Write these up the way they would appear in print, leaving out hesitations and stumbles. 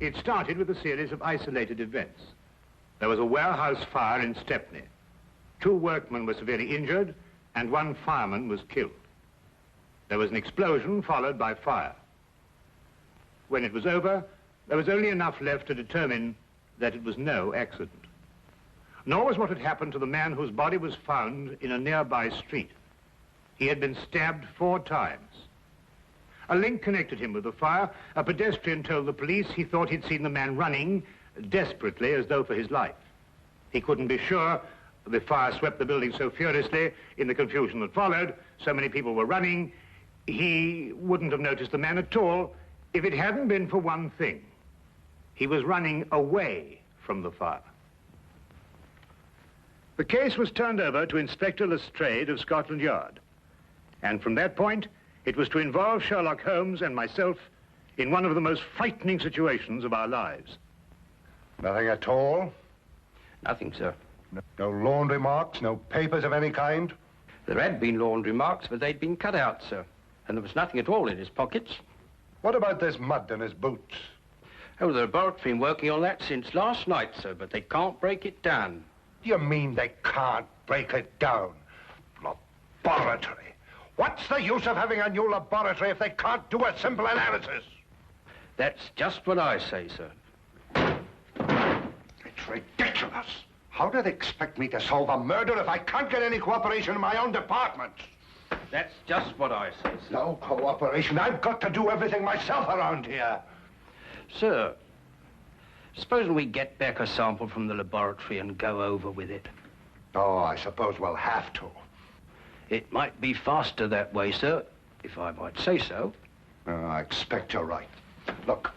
It started with a series of isolated events. There was a warehouse fire in Stepney. 2 workmen were severely injured, and 1 fireman was killed. There was an explosion followed by fire. When it was over, there was only enough left to determine that it was no accident. Nor was what had happened to the man whose body was found in a nearby street. He had been stabbed 4 times. A link connected him with the fire. A pedestrian told the police he thought he'd seen the man running desperately as though for his life. He couldn't be sure. The fire swept the building so furiously in the confusion that followed. So many people were running. He wouldn't have noticed the man at all if it hadn't been for one thing. He was running away from the fire. The case was turned over to Inspector Lestrade of Scotland Yard. And from that point, it was to involve Sherlock Holmes and myself in one of the most frightening situations of our lives. Nothing at all? Nothing, sir. No laundry marks, no papers of any kind? There had been laundry marks, but they'd been cut out, sir. And there was nothing at all in his pockets. What about this mud in his boots? Oh, the laboratory have been working on that since last night, sir, but they can't break it down. You mean they can't break it down? Laboratory? What's the use of having a new laboratory if they can't do a simple analysis? That's just what I say, sir. It's ridiculous. How do they expect me to solve a murder if I can't get any cooperation in my own department? That's just what I say, sir. No cooperation. I've got to do everything myself around here. Sir, supposing we get back a sample from the laboratory and go over with it. Oh, I suppose we'll have to. It might be faster that way, sir, if I might say so. I expect you're right. Look,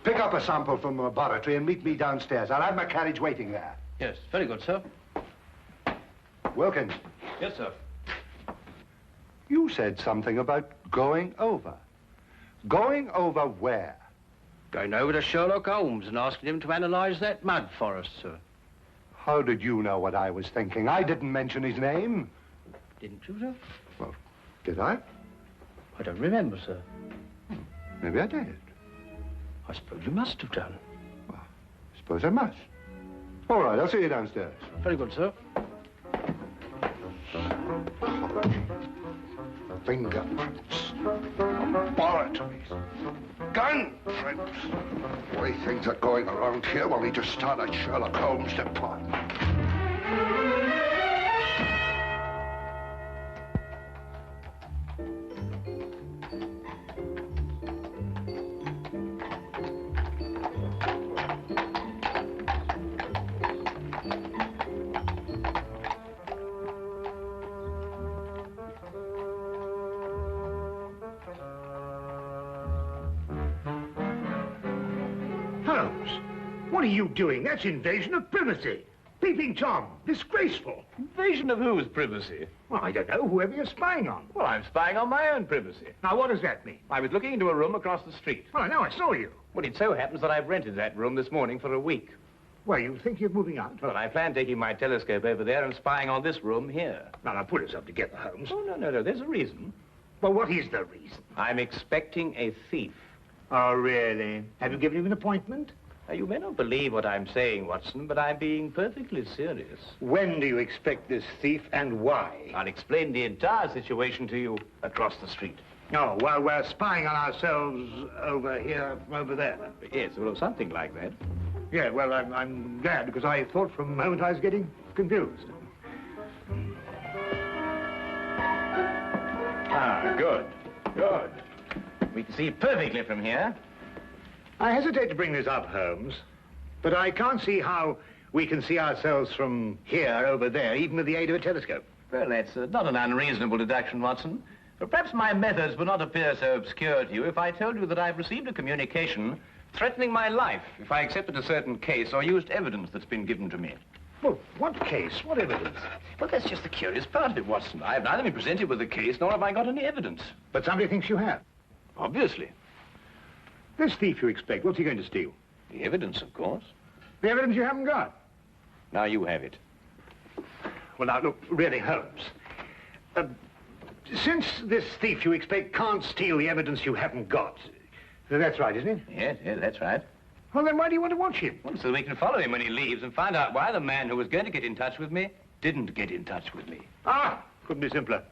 pick up a sample from the laboratory and meet me downstairs. I'll have my carriage waiting there. Yes, very good, sir. Wilkins. Yes, sir. You said something about going over. Going over where? Going over to Sherlock Holmes and asking him to analyze that mud for us, sir. How did you know what I was thinking? I didn't mention his name. Didn't you, sir? Well, did I? I don't remember, sir. Maybe I did. I suppose you must have done. Well, I suppose I must. All right, I'll see you downstairs. Very good, sir. Fingerprints. Laboratories. Gun prints. The way things are going around here, we'll need to start a Sherlock Holmes department. Holmes, what are you doing? That's invasion of privacy. Peeping Tom, disgraceful. Invasion of whose privacy? Well, I don't know, whoever you're spying on. Well, I'm spying on my own privacy. Now, what does that mean? I was looking into a room across the street. Well, I know, I saw you. Well, it so happens that I've rented that room this morning for a week. Well, you think you're moving out? Well, I plan taking my telescope over there and spying on this room here. Now, put us up together, Holmes. Oh, no, there's a reason. Well, what is the reason? I'm expecting a thief. Oh, really? Have you given him an appointment? Now, you may not believe what I'm saying, Watson, but I'm being perfectly serious. When do you expect this thief and why? I'll explain the entire situation to you across the street. Oh, while we're spying on ourselves over here, over there. Yes, well, something like that. Yeah, well, I'm glad, because I thought for a moment I was getting confused. Ah, good. We can see perfectly from here. I hesitate to bring this up, Holmes, but I can't see how we can see ourselves from here over there, even with the aid of a telescope. Well, that's not an unreasonable deduction, Watson. But perhaps my methods would not appear so obscure to you if I told you that I've received a communication threatening my life if I accepted a certain case or used evidence that's been given to me. Well, what case? What evidence? Well, that's just the curious part of it, Watson. I've neither been presented with a case, nor have I got any evidence. But somebody thinks you have. Obviously. This thief you expect, what's he going to steal? The evidence, of course. The evidence you haven't got. Now you have it. Well, now, look, really, Holmes. Since this thief you expect can't steal the evidence you haven't got, that's right, isn't it? Yes, that's right. Well, then why do you want to watch him? Well, so we can follow him when he leaves and find out why the man who was going to get in touch with me didn't get in touch with me. Ah, couldn't be simpler.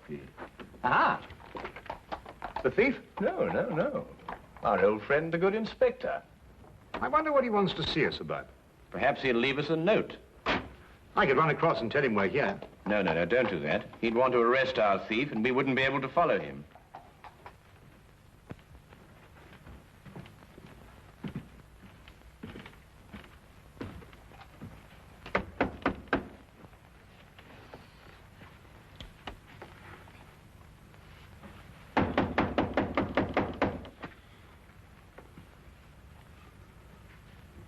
Ah. The thief? No. Our old friend, the good inspector. I wonder what he wants to see us about. Perhaps he'll leave us a note. I could run across and tell him we're here. No, don't do that. He'd want to arrest our thief, and we wouldn't be able to follow him.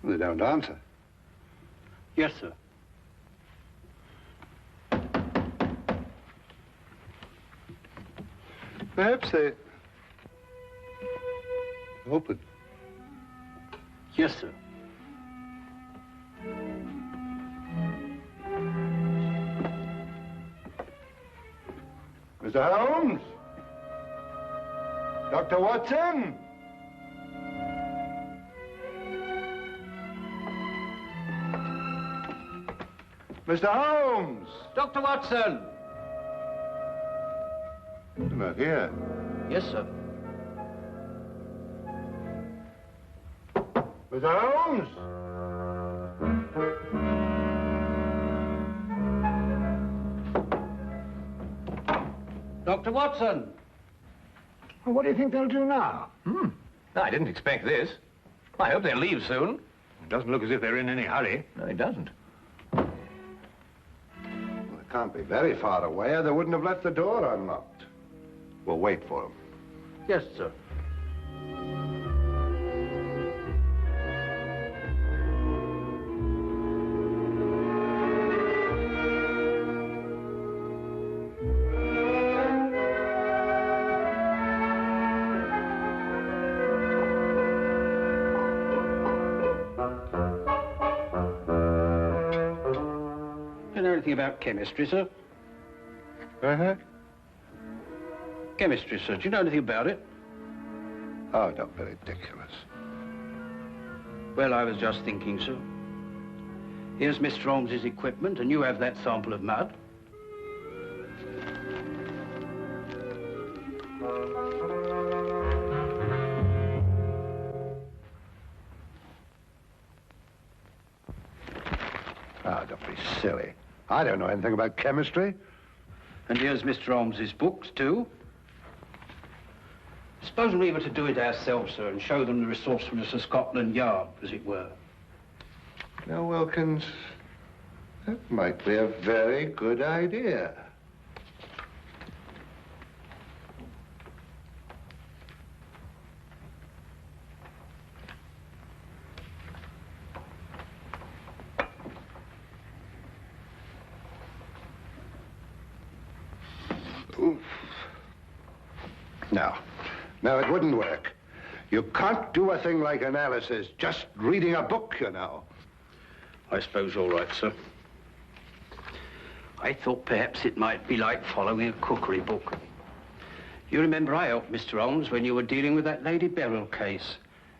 They don't answer. Yes, sir. Perhaps they... Open. Yes, sir. Mr. Holmes? Dr. Watson? Mr. Holmes! Dr. Watson! You're not here. Yes, sir. Mr. Holmes! Dr. Watson! Well, what do you think they'll do now? No, I didn't expect this. I hope they'll leave soon. It doesn't look as if they're in any hurry. No, it doesn't. Well, it can't be very far away, or they wouldn't have left the door unlocked. We'll wait for them. Yes, sir. Do you know anything about chemistry, sir? Uh-huh. Chemistry, sir. Do you know anything about it? Oh, don't be ridiculous. Well, I was just thinking, sir. Here's Mr. Holmes's equipment, and you have that sample of mud. Ah, don't be silly. I don't know anything about chemistry. And here's Mr. Holmes's books, too. Suppose we were to do it ourselves, sir, and show them the resourcefulness of Scotland Yard, as it were. Now, Wilkins, that might be a very good idea. Oof. No, it wouldn't work. You can't do a thing like analysis just reading a book, you know. I suppose you're right, sir. I thought perhaps it might be like following a cookery book. You remember I helped Mr. Holmes when you were dealing with that Lady Beryl case,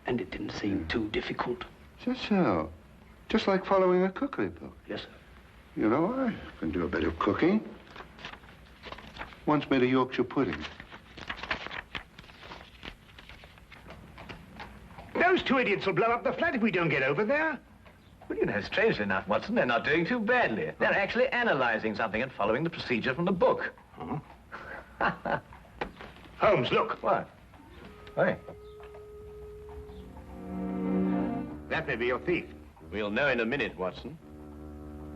and it didn't seem too difficult. Just so. Just like following a cookery book. Yes, sir. You know, I can do a bit of cooking. Once made a Yorkshire pudding. Those two idiots will blow up the flat if we don't get over there. Well, you know, strangely enough, Watson, they're not doing too badly. They're actually analyzing something and following the procedure from the book. Huh? Holmes, look. What? Hey. That may be your thief. We'll know in a minute, Watson.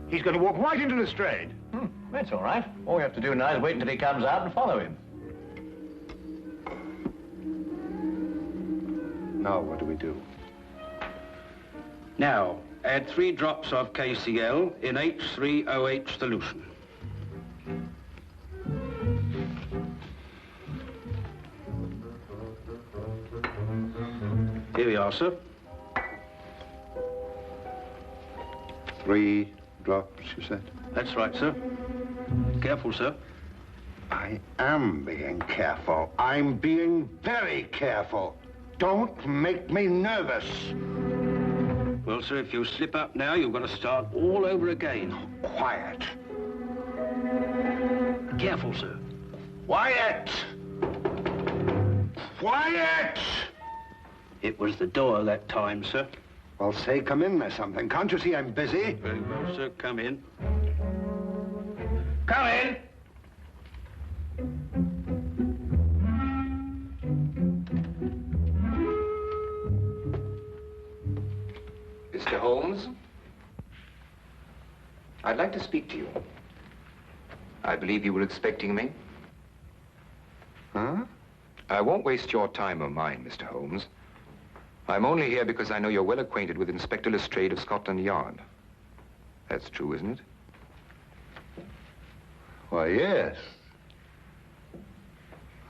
He's going to walk right into Lestrade. That's all right. All we have to do now is wait until he comes out and follow him. Now, what do we do? Now, add 3 drops of KCl in H3OH solution. Here we are, sir. 3 drops, you said? That's right, sir. Careful, sir. I am being careful. I'm being very careful. Don't make me nervous. Well, sir, if you slip up now, you've got to start all over again. Quiet. Careful, sir. Quiet! Quiet! It was the door that time, sir. Well, say, come in or something. Can't you see I'm busy? Very well, sir. Come in. Come in. Mr. Holmes, I'd like to speak to you. I believe you were expecting me. Huh? I won't waste your time or mine, Mr. Holmes. I'm only here because I know you're well acquainted with Inspector Lestrade of Scotland Yard. That's true, isn't it? Why, yes.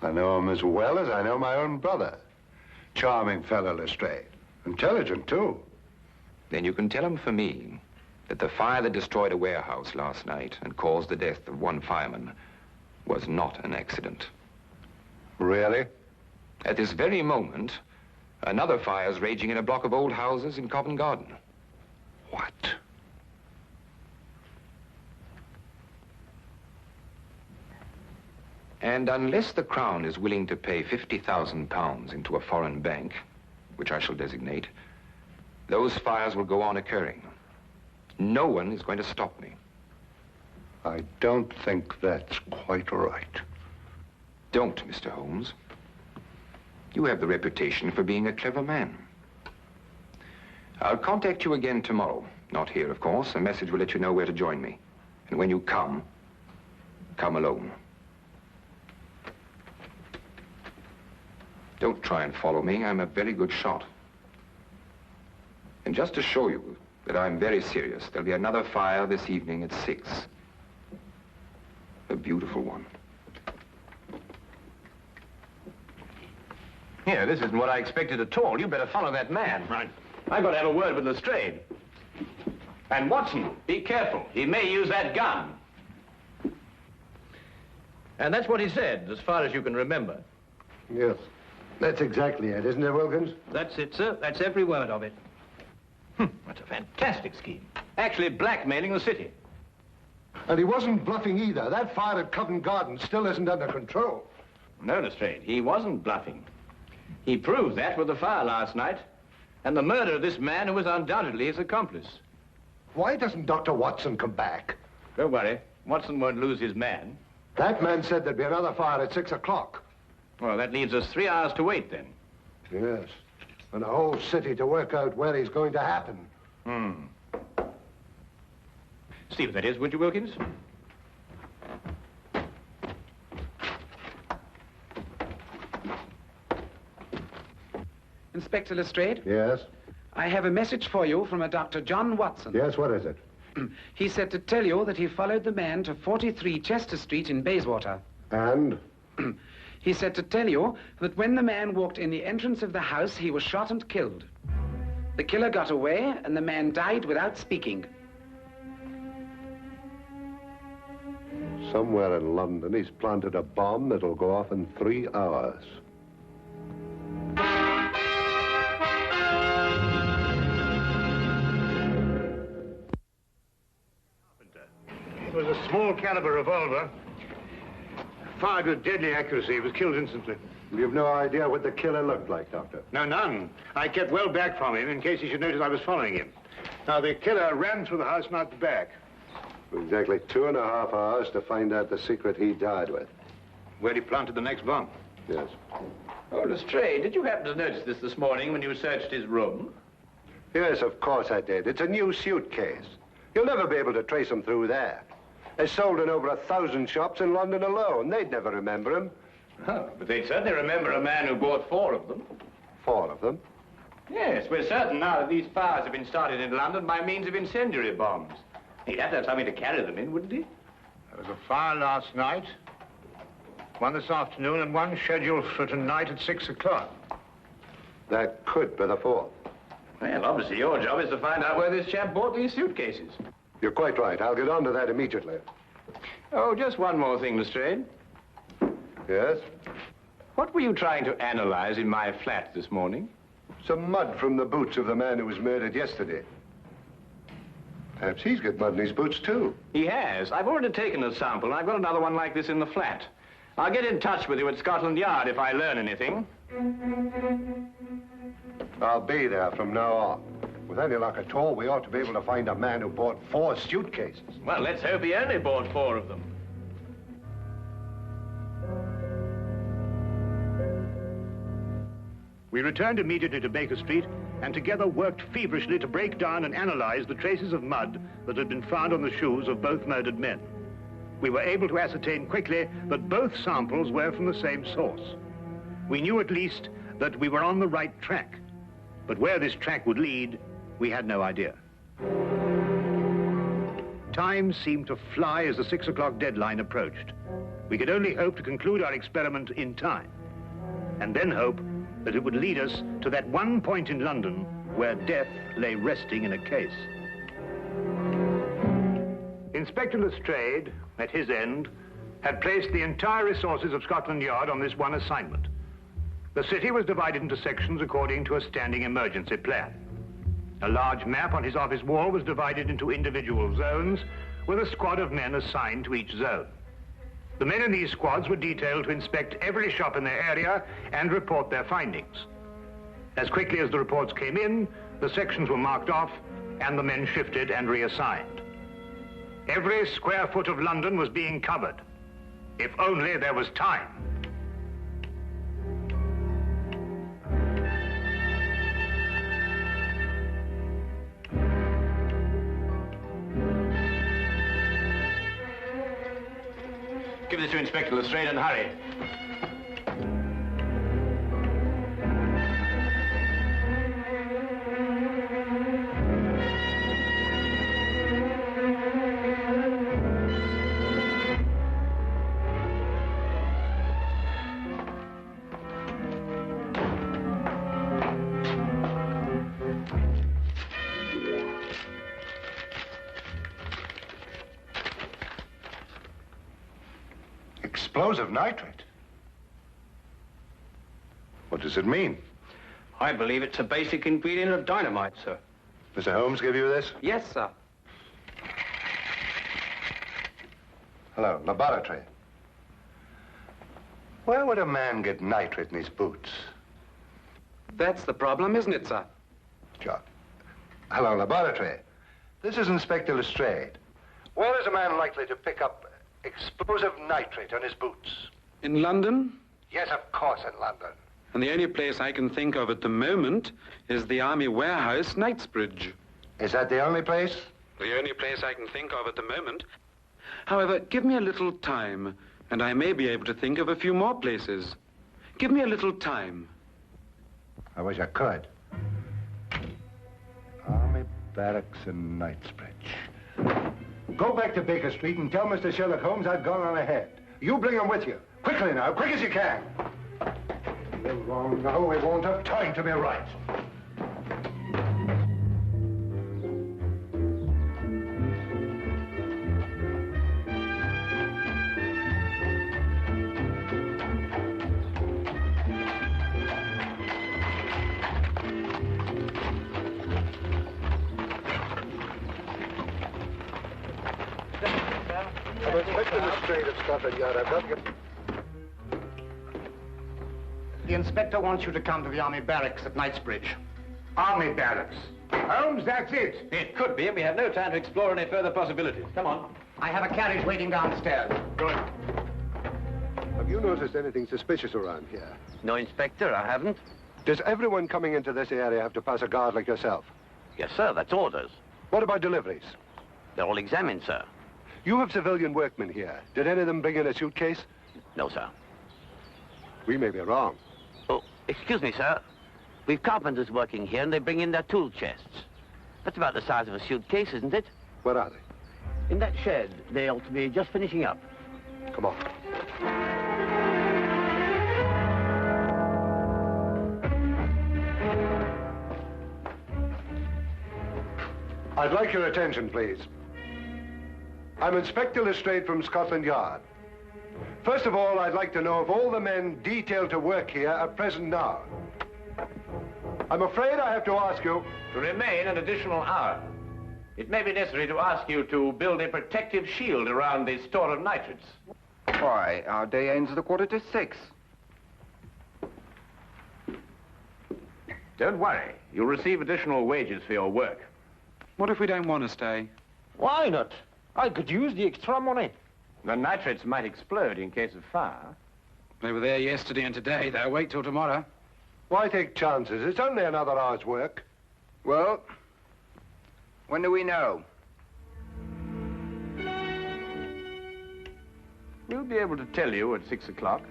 I know him as well as I know my own brother. Charming fellow, Lestrade. Intelligent, too. Then you can tell him for me that the fire that destroyed a warehouse last night and caused the death of one fireman was not an accident. Really? At this very moment, another fire is raging in a block of old houses in Covent Garden. What? And unless the Crown is willing to pay £50,000 into a foreign bank, which I shall designate, those fires will go on occurring. No one is going to stop me. I don't think that's quite right. Don't, Mr. Holmes. You have the reputation for being a clever man. I'll contact you again tomorrow. Not here, of course. A message will let you know where to join me. And when you come alone. Don't try and follow me. I'm a very good shot. And just to show you that I'm very serious, there'll be another fire this evening at 6. A beautiful one. Here, this isn't what I expected at all. You better follow that man. Right. I've got to have a word with Lestrade. And Watson, be careful. He may use that gun. And that's what he said, as far as you can remember. Yes. That's exactly it, isn't it, Wilkins? That's it, sir. That's every word of it. That's a fantastic scheme. Actually blackmailing the city. And he wasn't bluffing either. That fire at Covent Garden still isn't under control. No, Lestrade, he wasn't bluffing. He proved that with the fire last night, and the murder of this man who was undoubtedly his accomplice. Why doesn't Dr. Watson come back? Don't worry, Watson won't lose his man. That man said there'd be another fire at 6 o'clock. Well, that leaves us 3 hours to wait, then. Yes. And a whole city to work out where he's going to happen. See what that is, would you, Wilkins? Inspector Lestrade, Yes? I have a message for you from a Dr. John Watson. Yes, what is it? He said to tell you that he followed the man to 43 Chester Street in Bayswater. And? He said to tell you that when the man walked in the entrance of the house, he was shot and killed. The killer got away, and the man died without speaking. Somewhere in London, he's planted a bomb that'll go off in 3 hours. It was a small caliber revolver. Fired with deadly accuracy. He was killed instantly. You've no idea what the killer looked like, Doctor? No, none. I kept well back from him in case he should notice I was following him. Now, the killer ran through the house and out the back. Exactly 2.5 hours to find out the secret he died with. Where he planted the next bomb. Yes. Oh, Lestrade, did you happen to notice this morning when you searched his room? Yes, of course I did. It's a new suitcase. You'll never be able to trace him through there. It's sold in over 1,000 shops in London alone. They'd never remember him. Oh, but they'd certainly remember a man who bought 4 of them. 4 of them? Yes, we're certain now that these fires have been started in London by means of incendiary bombs. He'd have to have something to carry them in, wouldn't he? There was a fire last night, one this afternoon, and one scheduled for tonight at 6 o'clock. That could be the 4th. Well, obviously your job is to find out where this chap bought these suitcases. You're quite right. I'll get on to that immediately. Oh, just one more thing, Lestrade. Yes? What were you trying to analyze in my flat this morning? Some mud from the boots of the man who was murdered yesterday. Perhaps he's got mud in his boots, too. He has. I've already taken a sample, and I've got another one like this in the flat. I'll get in touch with you at Scotland Yard if I learn anything. I'll be there from now on. With any luck at all, we ought to be able to find a man who bought 4 suitcases. Well, let's hope he only bought 4 of them. We returned immediately to Baker Street and together worked feverishly to break down and analyze the traces of mud that had been found on the shoes of both murdered men. We were able to ascertain quickly that both samples were from the same source. We knew at least that we were on the right track, but where this track would lead, we had no idea. Time seemed to fly as the 6 o'clock deadline approached. We could only hope to conclude our experiment in time, and then hope that it would lead us to that one point in London where death lay resting in a case. Inspector Lestrade, at his end, had placed the entire resources of Scotland Yard on this one assignment. The city was divided into sections according to a standing emergency plan. A large map on his office wall was divided into individual zones, with a squad of men assigned to each zone. The men in these squads were detailed to inspect every shop in their area and report their findings. As quickly as the reports came in, the sections were marked off and the men shifted and reassigned. Every square foot of London was being covered, if only there was time. Give this to Inspector Lestrade and hurry. Explosive nitrate? What does it mean? I believe it's a basic ingredient of dynamite, sir. Mr. Holmes give you this? Yes, sir. Hello, laboratory. Where would a man get nitrate in his boots? That's the problem, isn't it, sir? John. Hello, laboratory. This is Inspector Lestrade. Where is a man likely to pick up explosive nitrate on his boots? In London? Yes, of course, in London. And the only place I can think of at the moment is the Army Warehouse, Knightsbridge. Is that the only place? The only place I can think of at the moment. However, give me a little time, and I may be able to think of a few more places. Give me a little time. I wish I could. Army Barracks in Knightsbridge. Go back to Baker Street and tell Mr. Sherlock Holmes I've gone on ahead. You bring him with you. Quickly now, quick as you can. You're wrong now. We won't have time to be right. I'm Inspector Lestrade of Scotland Yard. I've got to get... The inspector wants you to come to the Army Barracks at Knightsbridge. Army Barracks? Holmes, that's it. It could be, and we have no time to explore any further possibilities. Come on. I have a carriage waiting downstairs. Good. Have you noticed anything suspicious around here? No, Inspector, I haven't. Does everyone coming into this area have to pass a guard like yourself? Yes, sir, that's orders. What about deliveries? They're all examined, sir. You have civilian workmen here. Did any of them bring in a suitcase? No, sir. We may be wrong. Oh, excuse me, sir. We've carpenters working here, and they bring in their tool chests. That's about the size of a suitcase, isn't it? Where are they? In that shed. They ought to be just finishing up. Come on. I'd like your attention, please. I'm Inspector Lestrade from Scotland Yard. First of all, I'd like to know if all the men detailed to work here are present now. I'm afraid I have to ask you. To remain an additional hour. It may be necessary to ask you to build a protective shield around the store of nitrates. Why, our day ends at 6:15. Don't worry. You'll receive additional wages for your work. What if we don't want to stay? Why not? I could use the extra money. The nitrates might explode in case of fire. They were there yesterday and today. They'll wait till tomorrow. Why take chances? It's only another hour's work. Well, when do we know? We'll be able to tell you at 6 o'clock.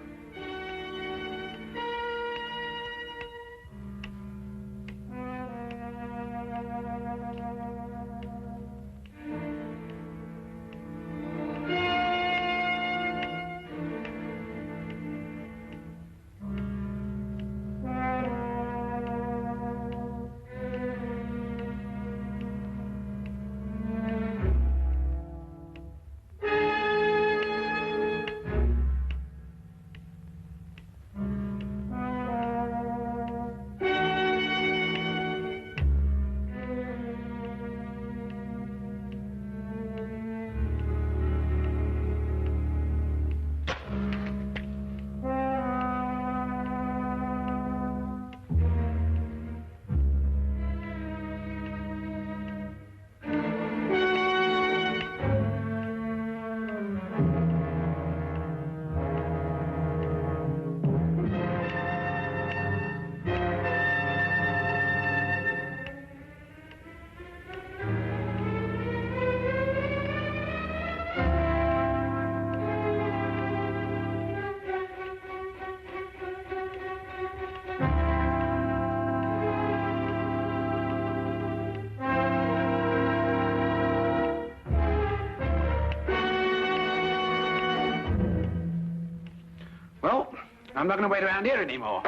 Well, I'm not going to wait around here anymore.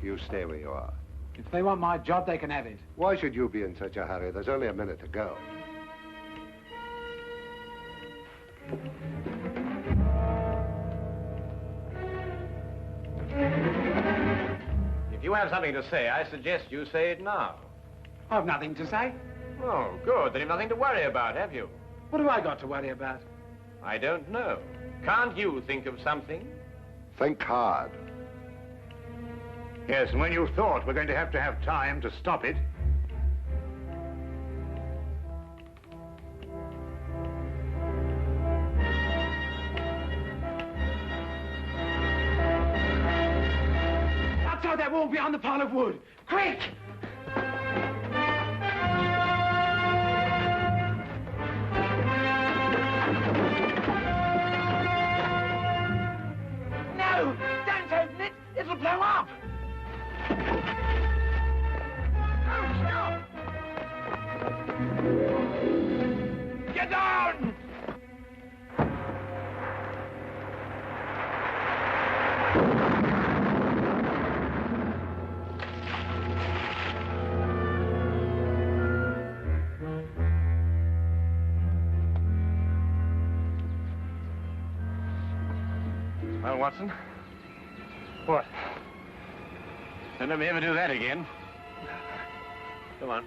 You stay where you are. If they want my job, they can have it. Why should you be in such a hurry? There's only a minute to go. If you have something to say, I suggest you say it now. I've nothing to say. Oh, good. Then you've nothing to worry about, have you? What have I got to worry about? I don't know. Can't you think of something? Think hard. Yes, and when you thought we're going to have time to stop it, outside that wall behind the pile of wood. Quick! No! Don't open it! It'll blow up! Oh, stop! Get down! Well, Watson? What? Don't let me ever do that again. Come on.